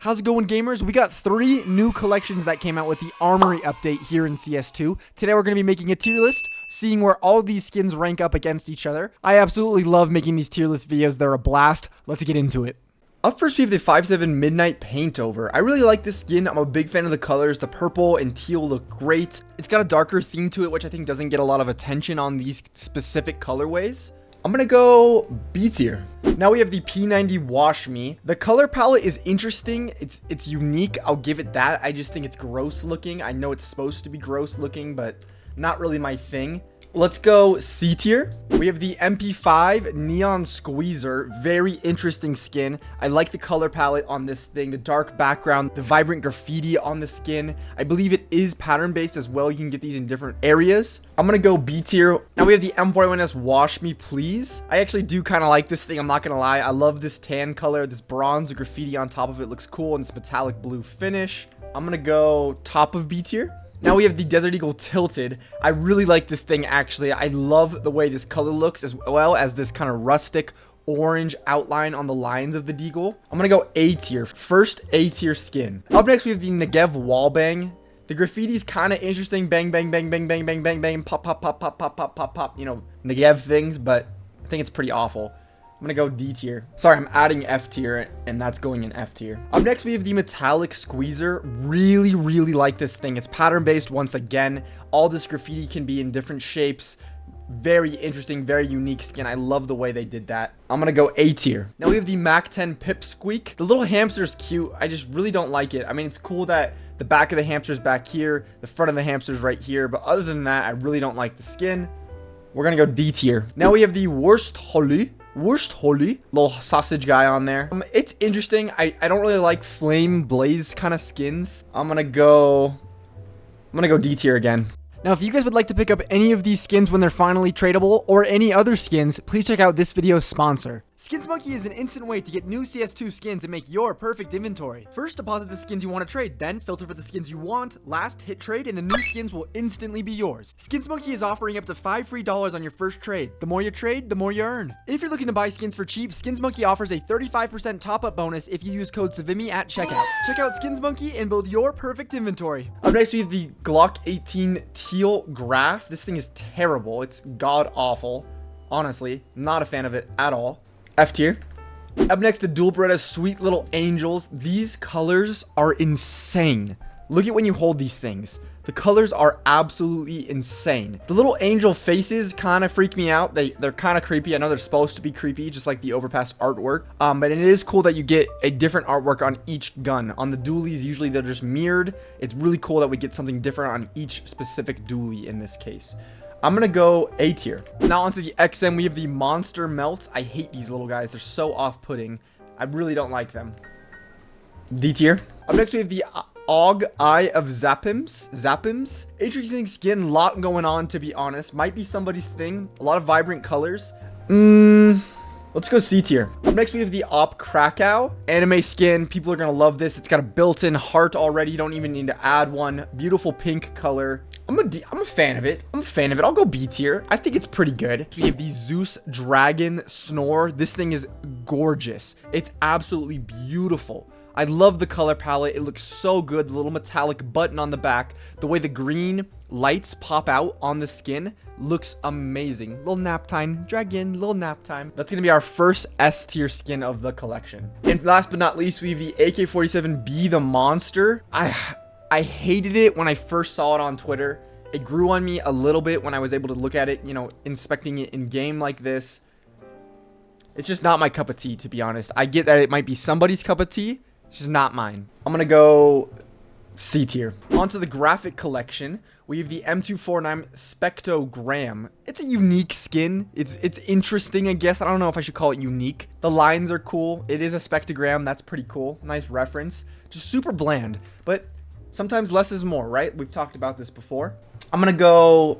How's it going, gamers? We got 3 new collections that came out with the Armory update here in CS2. Today we're going to be making a tier list, seeing where all these skins rank up against each other. I absolutely love making these tier list videos. They're a blast. Let's get into it. Up first, we have the 5.7 Midnight Paintover. I really like this skin. I'm a big fan of the colors. The purple and teal look great. It's got a darker theme to it, which I think doesn't get a lot of attention on these specific colorways. I'm gonna go B tier. Now we have the P90 Wash Me. The color palette is interesting. It's unique. I'll give it that. I just think it's gross looking. I know it's supposed to be gross looking, but not really my thing. Let's go C tier. We have the MP5 Neon Squeezer. Very interesting skin. I like the color palette on this thing. The dark background, the vibrant graffiti on the skin. I believe it is pattern based as well. You can get these in different areas. I'm gonna go B tier. Now we have the M41S Wash Me Please. I actually do kind of like this thing. I'm not gonna lie. I love this tan color. This bronze graffiti on top of it looks cool, and this metallic blue finish. I'm gonna go top of B tier. Now we have the Desert Eagle Tilted. I really like this thing, actually. I love the way this color looks, as well as this kind of rustic orange outline on the lines of the deagle. I'm gonna go A tier. First A tier skin. Up next, we have the Negev Wallbang. The graffiti is kind of interesting. Bang, bang, bang, bang, bang, bang, bang, bang. Pop, pop, pop, pop, pop, pop, pop, pop. You know, Negev things, but I think it's pretty awful. I'm gonna go D tier. Sorry, I'm adding F tier, and that's going in F tier. Up next, we have the Metallic Squeezer. Really like this thing. It's pattern based once again. All this graffiti can be in different shapes. Very interesting, very unique skin. I love the way they did that. I'm gonna go A tier. Now we have the Mac 10 Pipsqueak. The little hamster's cute. I just really don't like it. I mean, it's cool that the back of the hamster's back here, the front of the hamster's right here, but other than that, I really don't like the skin. We're gonna go D tier. Now we have the Worst Holy little sausage guy on there. It's interesting. I don't really like flame blaze kind of skins. I'm gonna go D tier again. Now, if you guys would like to pick up any of these skins when they're finally tradable, or any other skins, please check out this video's sponsor. SkinsMonkey is an instant way to get new CS2 skins and make your perfect inventory. First, deposit the skins you want to trade, then filter for the skins you want, last hit trade, and the new skins will instantly be yours. SkinsMonkey is offering up to $5 free on your first trade. The more you trade, the more you earn. If you're looking to buy skins for cheap, SkinsMonkey offers a 35% top-up bonus if you use code Savimi at checkout. Check out SkinsMonkey and build your perfect inventory. Up next, we have the Glock 18 Teal Graph. This thing is terrible. It's god-awful. Honestly, not a fan of it at all. F tier. Up next, the Dual Beretta Sweet Little Angels. These colors are insane. Look at when you hold these things. The colors are absolutely insane. The little angel faces kind of freak me out. They're kind of creepy. I know they're supposed to be creepy, just like the Overpass artwork. But it is cool that you get a different artwork on each gun. On the dualies, usually they're just mirrored. It's really cool that we get something different on each specific dualie in this case. I'm gonna go A tier. Now onto the XM, we have the Monster Melt. I hate these little guys. They're so off-putting. I really don't like them. D tier. Up next, we have the Og Eye of Zapims. Interesting skin, lot going on, to be honest. Might be somebody's thing. A lot of vibrant colors. Let's go C tier. Up next, we have the Op Krakow. Anime skin. People are gonna love this. It's got a built-in heart already. You don't even need to add one. Beautiful pink color. I'm a fan of it. I'll go B tier. I think it's pretty good. We have the Zeus Dragon Snore. This thing is gorgeous. It's absolutely beautiful. I love the color palette. It looks so good. The little metallic button on the back. The way the green lights pop out on the skin looks amazing. Little nap time. Dragon, little nap time. That's going to be our first S tier skin of the collection. And last but not least, we have the AK-47 Be the Monster. I hated it when I first saw it on Twitter. It grew on me a little bit when I was able to look at it, you know, inspecting it in game like this. It's just not my cup of tea, to be honest. I get that it might be somebody's cup of tea. It's just not mine. I'm gonna go C tier. Onto the graphic collection. We have the M249 Spectrogram. It's a unique skin. It's interesting, I guess. I don't know if I should call it unique. The lines are cool. It is a spectrogram. That's pretty cool. Nice reference. Just super bland. But sometimes less is more, right? We've talked about this before. I'm gonna go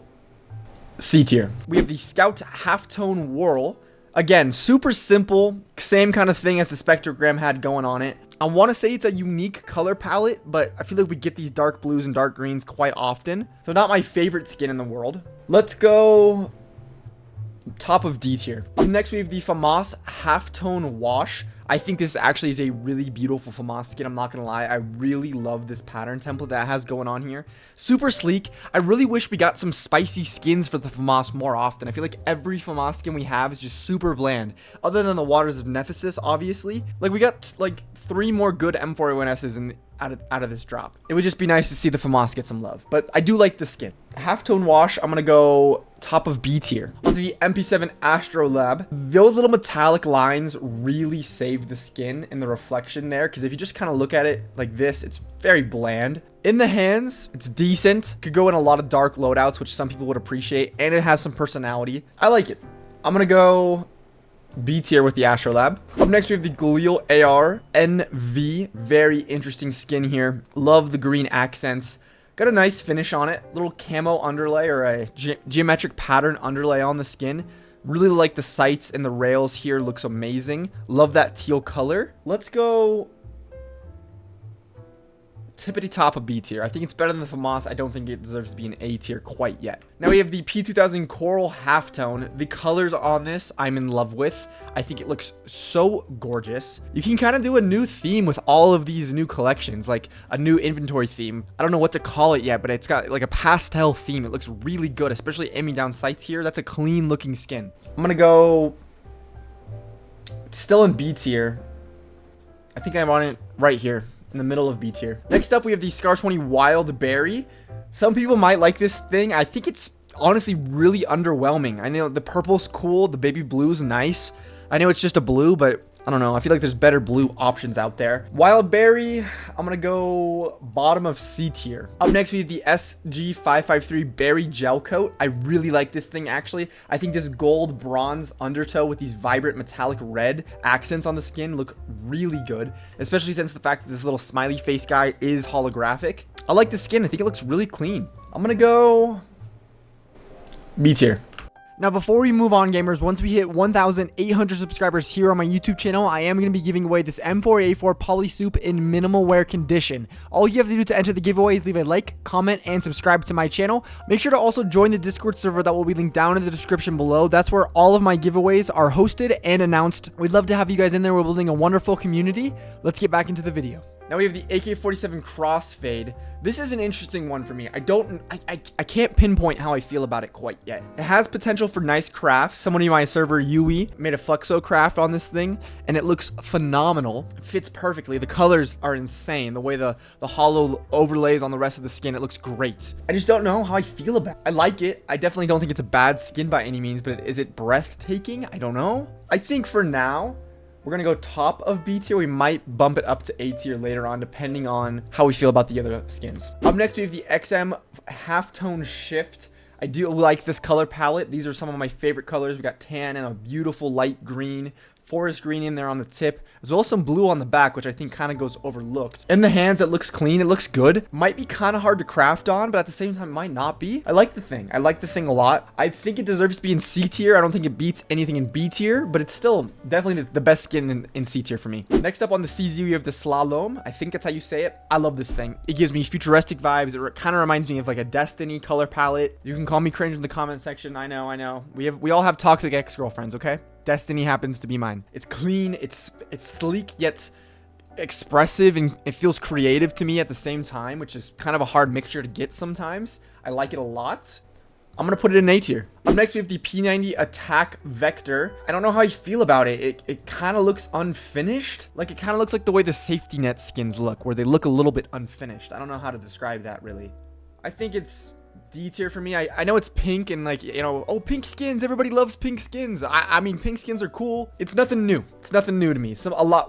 C tier. We have the Scout Halftone Whirl. Again, super simple. Same kind of thing as the spectrogram had going on it. I want to say it's a unique color palette, but I feel like we get these dark blues and dark greens quite often. So not my favorite skin in the world. Let's go top of D tier. Up next, we have the FAMAS Halftone Wash. I think this actually is a really beautiful FAMAS skin. I'm not gonna lie. I really love this pattern template that it has going on here. Super sleek. I really wish we got some spicy skins for the FAMAS more often. I feel like every FAMAS skin we have is just super bland. Other than the Waters of Nephesis, obviously. Like, we got like 3 more good M4A1Ss out of this drop. It would just be nice to see the FAMAS get some love. But I do like the skin. Halftone Wash, I'm gonna go top of B tier. Onto the MP7 Astrolab. Those little metallic lines really save the skin in the reflection there, because if you just kind of look at it like this, it's very bland. In the hands, it's decent. Could go in a lot of dark loadouts, which some people would appreciate, and it has some personality. I like it. I'm gonna go B tier with the Astrolab. Up next, we have the Galil AR NV. Very interesting skin here. Love the green accents. Got a nice finish on it. Little camo underlay, or a geometric pattern underlay on the skin. Really like the sights and the rails here. Looks amazing. Love that teal color. Let's go tippity top of B tier. I think it's better than the FAMAS. I don't think it deserves to be an A tier quite yet. Now we have the P2000 Coral Halftone. The colors on this, I'm in love with. I think it looks so gorgeous. You can kind of do a new theme with all of these new collections, like a new inventory theme. I don't know what to call it yet, but it's got like a pastel theme. It looks really good, especially aiming down sights here. That's a clean looking skin. I'm gonna go still in B tier. I think I want it right here in the middle of B tier. Next up, we have the Scar 20 Wild Berry. Some people might like this thing. I think it's honestly really underwhelming. I know the purple's cool, the baby blue's nice. I know it's just a blue, but I don't know. I feel like there's better blue options out there. Wild Berry, I'm gonna go bottom of C tier. Up next, we have the SG553 Berry Gel Coat. I really like this thing, actually. I think this gold bronze undertow with these vibrant metallic red accents on the skin look really good, especially since the fact that this little smiley face guy is holographic. I like the skin. I think it looks really clean. I'm gonna go B tier. Now, before we move on, gamers, once we hit 1,800 subscribers here on my YouTube channel, I am going to be giving away this M4A4 Poly Soup in minimal wear condition. All you have to do to enter the giveaway is leave a like, comment, and subscribe to my channel. Make sure to also join the Discord server that will be linked down in the description below. That's where all of my giveaways are hosted and announced. We'd love to have you guys in there. We're building a wonderful community. Let's get back into the video. Now we have the AK-47 Crossfade. This is an interesting one for me. I can't pinpoint how I feel about it quite yet. It has potential for nice crafts. Someone in my server, Yui, made a Flexo craft on this thing, and it looks phenomenal. It fits perfectly. The colors are insane. The way the hollow overlays on the rest of the skin, it looks great. I just don't know how I feel about it. I like it. I definitely don't think it's a bad skin by any means, but is it breathtaking? I don't know. I think for now, we're going to go top of B tier. We might bump it up to A tier later on, depending on how we feel about the other skins. Up next, we have the XM Halftone Shift. I do like this color palette. These are some of my favorite colors. We got tan and a beautiful light green, forest green in there on the tip, as well as some blue on the back, which I think kind of goes overlooked. In the hands, it looks clean. It looks good. Might be kind of hard to craft on, but at the same time, might not be. I like the thing. I like the thing a lot. I think it deserves to be in C tier. I don't think it beats anything in B tier, but it's still definitely the best skin in C tier for me. Next up on the CZ, we have the Slalom. I think that's how you say it. I love this thing. It gives me futuristic vibes. It kind of reminds me of like a Destiny color palette. You can call me cringe in the comment section. I know. We all have toxic ex-girlfriends, okay? Destiny happens to be mine. It's clean, it's sleek, yet expressive, and it feels creative to me at the same time, which is kind of a hard mixture to get sometimes. I like it a lot. I'm gonna put it in A tier. Up next, we have the P90 Attack Vector. I don't know how I feel about it. It kind of looks unfinished. Like, it kind of looks like the way the safety net skins look, where they look a little bit unfinished. I don't know how to describe that, really. I think it's D tier for me. I know it's pink and like, you know, oh, pink skins, everybody loves pink skins. I mean, pink skins are cool. It's nothing new. It's nothing new to me.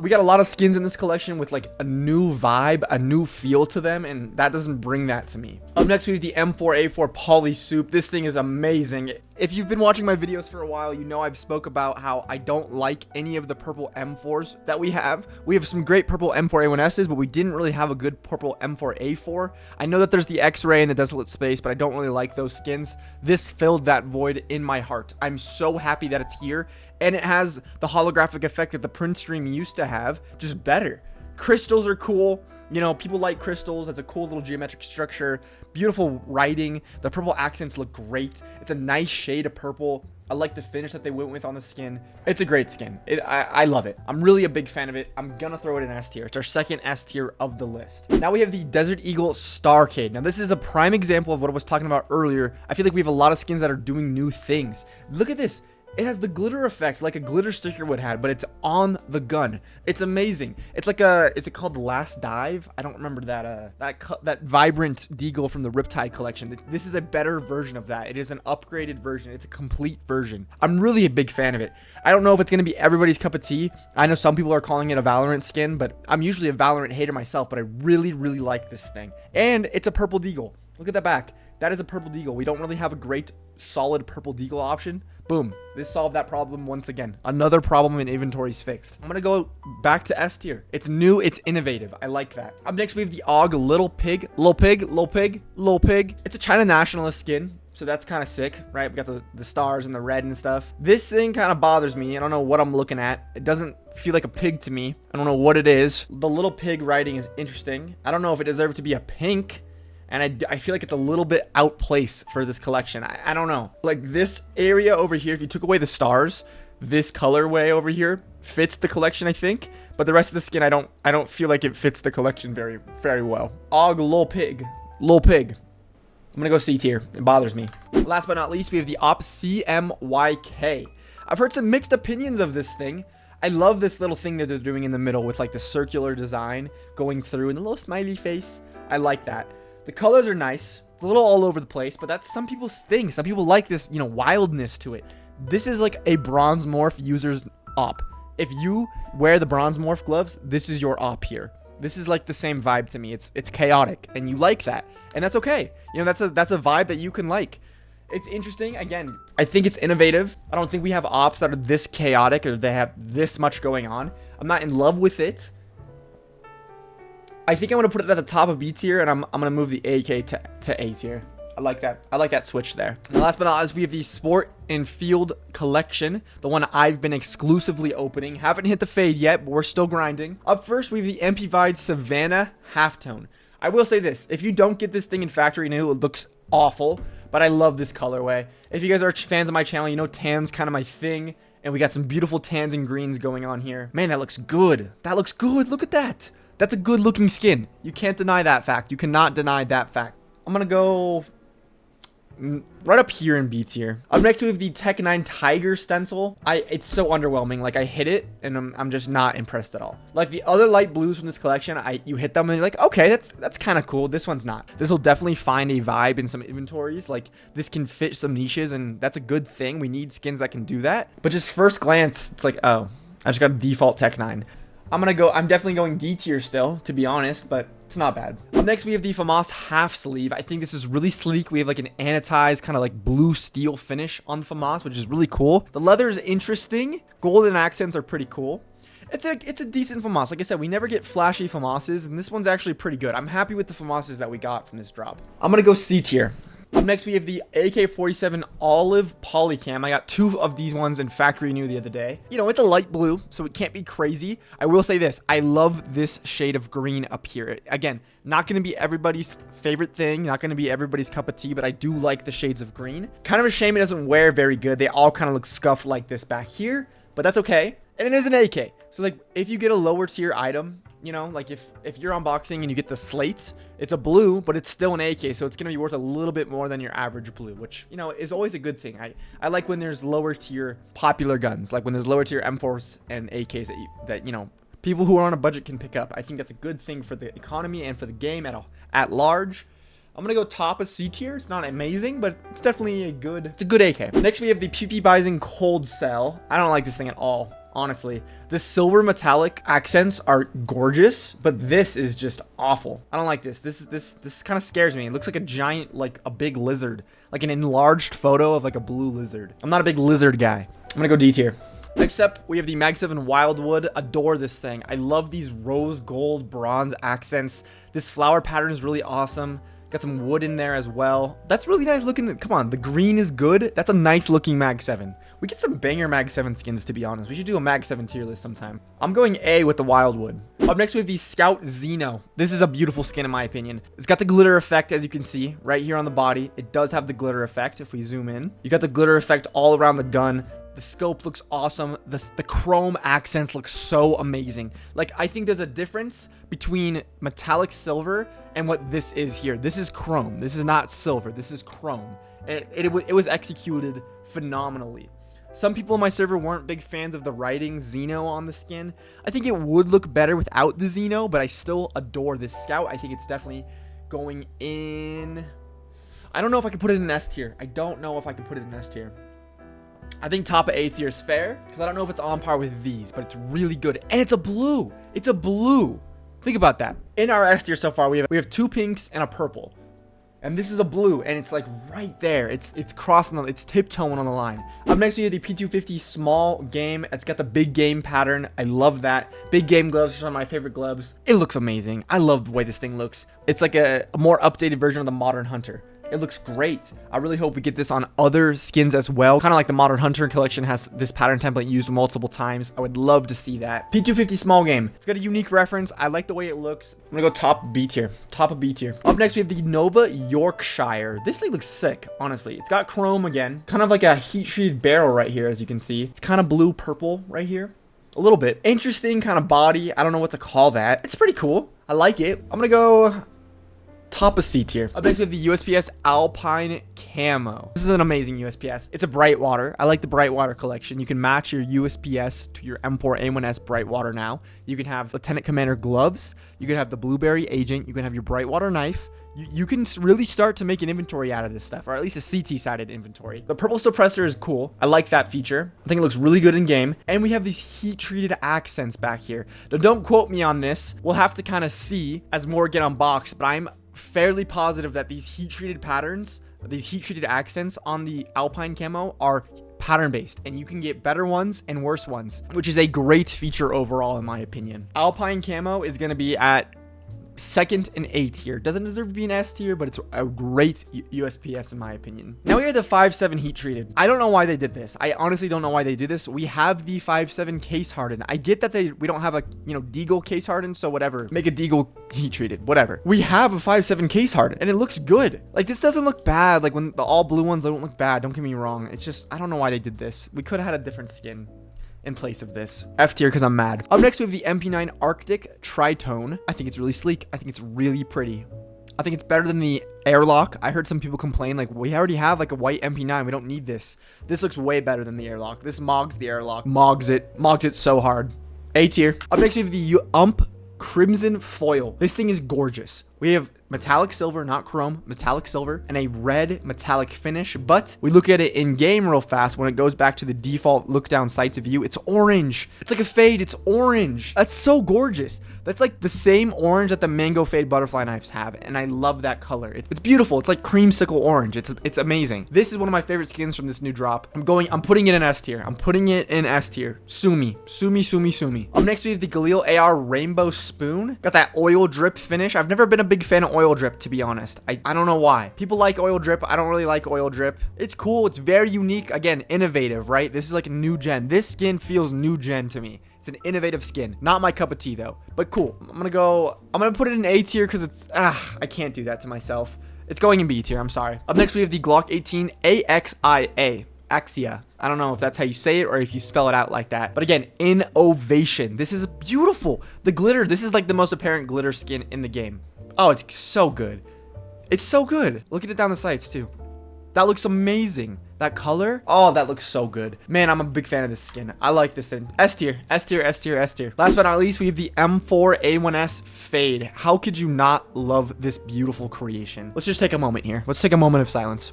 We got a lot of skins in this collection with like a new vibe, a new feel to them, and that doesn't bring that to me. Up next, we have the M4A4 Poly Soup. This thing is amazing. If you've been watching my videos for a while, you know I've spoke about how I don't like any of the purple M4s that we have. We have some great purple M4A1Ss, but we didn't really have a good purple M4A4. I know that there's the X-Ray and the Desolate Space, but I don't really like those skins. This filled that void in my heart. I'm so happy that it's here, and it has the holographic effect that the print stream used to have, just better. Crystals are cool. You know, people like crystals. It's a cool little geometric structure. Beautiful writing. The purple accents look great. It's a nice shade of purple. I like the finish that they went with on the skin. It's a great skin. I love it. I'm really a big fan of it. I'm gonna throw it in S tier. It's our second S tier of the list. Now we have the Desert Eagle Starcade. Now this is a prime example of what I was talking about earlier. I feel like we have a lot of skins that are doing new things. Look at this. It has the glitter effect like a glitter sticker would have, but it's on the gun. It's amazing. It's like is it called The Last Dive? I don't remember that vibrant deagle from the Riptide collection. This is a better version of that. It is an upgraded version. It's a complete version. I'm really a big fan of it. I don't know if it's going to be everybody's cup of tea. I know some people are calling it a Valorant skin, but I'm usually a Valorant hater myself, but I really, really like this thing. And it's a purple deagle. Look at that back. That is a purple deagle. We don't really have a great solid purple deagle option. Boom. This solved that problem once again. Another problem in inventory's fixed. I'm going to go back to S tier. It's new. It's innovative. I like that. Up next, we have the AUG Little Pig. Little Pig. Little Pig. Little Pig. It's a China nationalist skin. So that's kind of sick, right? We got the stars and the red and stuff. This thing kind of bothers me. I don't know what I'm looking at. It doesn't feel like a pig to me. I don't know what it is. The little pig writing is interesting. I don't know if it deserves to be a pink. And I feel like it's a little bit outplaced for this collection. I don't know. Like this area over here, if you took away the stars, this colorway over here fits the collection, I think. But the rest of the skin, I don't feel like it fits the collection very, very well. AUG Lil Pig. Lil Pig. I'm going to go C tier. It bothers me. Last but not least, we have the OP CMYK. I've heard some mixed opinions of this thing. I love this little thing that they're doing in the middle with like the circular design going through and the little smiley face. I like that. The colors are nice. It's a little all over the place, but that's some people's thing. Some people like this, you know, wildness to it. This is like a bronze morph user's op. If you wear the bronze morph gloves, this is your op here. This is like the same vibe to me. It's chaotic, and you like that, and that's okay. You know, that's a vibe that you can like. It's interesting. Again, I think it's innovative. I don't think we have ops that are this chaotic or they have this much going on. I'm not in love with it. I think I'm going to put it at the top of B tier, and I'm going to move the AK to A tier. I like that. I like that switch there. And last but not least, we have the Sport and Field collection, the one I've been exclusively opening. Haven't hit the fade yet, but we're still grinding. Up first, we have the MP Vide Savannah Halftone. I will say this. If you don't get this thing in factory new, it looks awful, but I love this colorway. If you guys are fans of my channel, you know tan's kind of my thing, and we got some beautiful tans and greens going on here. Man, that looks good. That looks good. Look at that. That's a good looking skin. You can't deny that fact. You cannot deny that fact. I'm going to go right up here in B tier. Up next, we have the Tech 9 Tiger stencil. It's so underwhelming. Like, I hit it, and I'm just not impressed at all. Like, the other light blues from this collection, you hit them, and you're like, okay, that's kind of cool. This one's not. This will definitely find a vibe in some inventories. Like, this can fit some niches, and that's a good thing. We need skins that can do that. But just first glance, it's like, oh, I just got a default Tech 9. I'm definitely going D tier still, to be honest, but it's not bad. Up next, we have the FAMAS half sleeve. I think this is really sleek. We have like an anodized kind of like blue steel finish on the FAMAS, which is really cool. The leather is interesting. Golden accents are pretty cool. It's a decent FAMAS. Like I said, we never get flashy FAMASes, and this one's actually pretty good. I'm happy with the FAMASes that we got from this drop. I'm going to go C tier. Up next, we have the AK-47 Olive Polycam. I got two of these ones in factory new the other day. You know, it's a light blue, so it can't be crazy. I will say this. I love this shade of green up here. Again, not going to be everybody's favorite thing. Not going to be everybody's cup of tea, but I do like the shades of green. Kind of a shame it doesn't wear very good. They all kind of look scuffed like this back here, but that's okay. And it is an AK. So, like, if you get a lower tier item, you know, like if you're unboxing and you get the slate, it's a blue, but it's still an AK, so it's going to be worth a little bit more than your average blue, which, you know, is always a good thing. I like when there's lower tier popular guns, like when there's lower tier M4s and AKs that, you know, people who are on a budget can pick up. I think that's a good thing for the economy and for the game at large. I'm going to go top of C tier. It's not amazing, but it's definitely it's a good AK. Next, we have the PP Bison Cold Cell. I don't like this thing at all. Honestly, the silver metallic accents are gorgeous, but this is just awful. I don't like this. This kind of scares me. It looks like a giant, like a big lizard, like an enlarged photo of like a blue lizard. I'm not a big lizard guy. I'm gonna go D tier. Next up, we have the Mag 7 Wildwood. Adore this thing. I love these rose gold bronze accents. This flower pattern is really awesome. Got some wood in there as well. That's really nice looking. Come on, the green is good. That's a nice looking Mag 7. We get some banger Mag 7 skins, to be honest. We should do a Mag 7 tier list sometime. I'm going A with the Wildwood. Up next, we have the Scout Xeno. This is a beautiful skin, in my opinion. It's got the glitter effect, as you can see, right here on the body. It does have the glitter effect, if we zoom in. You got the glitter effect all around the gun. The scope looks awesome. The chrome accents look so amazing. Like, I think there's a difference between metallic silver and what this is here. This is chrome. This is not silver. This is chrome. It was executed phenomenally. Some people in my server weren't big fans of the writing Xeno on the skin. I think it would look better without the Xeno, but I still adore this Scout. I think it's definitely going in... I don't know if I can put it in S tier. I don't know if I can put it in S tier. I think top of A tier is fair, because I don't know if it's on par with these, but it's really good. And it's a blue. It's a blue. Think about that. In our S tier so far, we have 2 pinks and a purple. And this is a blue, and it's like right there. It's crossing, it's tiptoeing on the line. Up next, we have the P250 small game. It's got the big game pattern. I love that. Big game gloves are some of my favorite gloves. It looks amazing. I love the way this thing looks. It's like a more updated version of the Modern Hunter. It looks great. I really hope we get this on other skins as well. Kind of like the Modern Hunter collection has this pattern template used multiple times. I would love to see that. P250 small game. It's got a unique reference. I like the way it looks. I'm gonna go top B tier. Top of B tier. Up next, we have the Nova Yorkshire. This thing looks sick, honestly. It's got chrome again. Kind of like a heat-treated barrel right here, as you can see. It's kind of blue-purple right here. A little bit. Interesting kind of body. I don't know what to call that. It's pretty cool. I like it. I'm gonna go... top of C tier. Up next, we have the USPS Alpine Camo. This is an amazing USPS. It's a Brightwater. I like the Brightwater collection. You can match your USPS to your M4A1S Brightwater now. You can have Lieutenant Commander gloves. You can have the Blueberry Agent. You can have your Brightwater knife. You can really start to make an inventory out of this stuff, or at least a CT-sided inventory. The purple suppressor is cool. I like that feature. I think it looks really good in game. And we have these heat-treated accents back here. Now, don't quote me on this. We'll have to kind of see as more get unboxed, but I'm fairly positive that these heat-treated patterns, these heat-treated accents on the Alpine Camo are pattern-based, and you can get better ones and worse ones, which is a great feature overall, in my opinion. Alpine Camo is going to be at second and A tier. Doesn't deserve to be an S tier, but it's a great USPS in my opinion. Now we are the 5.7 heat treated. I don't know why they did this. I honestly don't know why they do this. We have the 5.7 case hardened. I get that we don't have a, Deagle case hardened, so whatever. Make a Deagle heat treated, whatever. We have a 5.7 case hardened, and it looks good. Like, this doesn't look bad. Like, when the all blue ones don't look bad, don't get me wrong. It's just, I don't know why they did this. We could have had a different skin in place of this. F tier because I'm mad. Up next, we have the MP9 Arctic Tritone. I think it's really sleek. I think it's really pretty. I think it's better than the Airlock. I heard some people complain, like, we already have like a white MP9. We don't need this. This looks way better than the Airlock. This mogs the Airlock. Mogs it so hard. A tier. Up next, we have the UMP Crimson Foil. This thing is gorgeous. We have metallic silver, not chrome, metallic silver, and a red metallic finish. But we look at it in game real fast. When it goes back to the default look down sights of view, it's orange. It's like a fade. It's orange. That's so gorgeous. That's like the same orange that the Mango Fade butterfly knives have, and I love that color. It's beautiful. It's like creamsicle orange. It's amazing. This is one of my favorite skins from this new drop. I'm putting it in S tier. I'm putting it in S tier. Sue me. Up next, we have the Galil AR Rainbow Spoon. Got that oil drip finish. I've never been a big fan of oil drip, to be honest. I don't know why. People like oil drip. I don't really like oil drip. It's cool. It's very unique. Again, innovative, right? This is like a new gen. This skin feels new gen to me. It's an innovative skin. Not my cup of tea, though. But cool. I'm gonna put it in A tier because it's, I can't do that to myself. It's going in B tier. I'm sorry. Up next, we have the Glock 18 AXIA. Axia. I don't know if that's how you say it or if you spell it out like that. But again, innovation. This is beautiful. The glitter. This is like the most apparent glitter skin in the game. Oh, it's so good. It's so good. Look at it down the sights too. That looks amazing. That color. Oh, that looks so good. Man, I'm a big fan of this skin. I like this thing. S tier, S tier, S tier, S tier. Last but not least, we have the M4A1S Fade. How could you not love this beautiful creation? Let's just take a moment here. Let's take a moment of silence.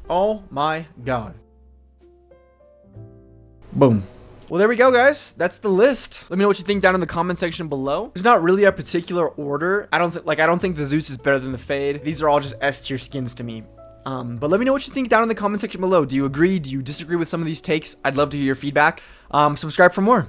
Oh my God. Boom. Well, there we go, guys. That's the list. Let me know what you think down in the comment section below. There's not really a particular order. I don't think the Zeus is better than the Fade. These are all just S tier skins to me. But let me know what you think down in the comment section below. Do you agree? Do you disagree with some of these takes? I'd love to hear your feedback. Subscribe for more.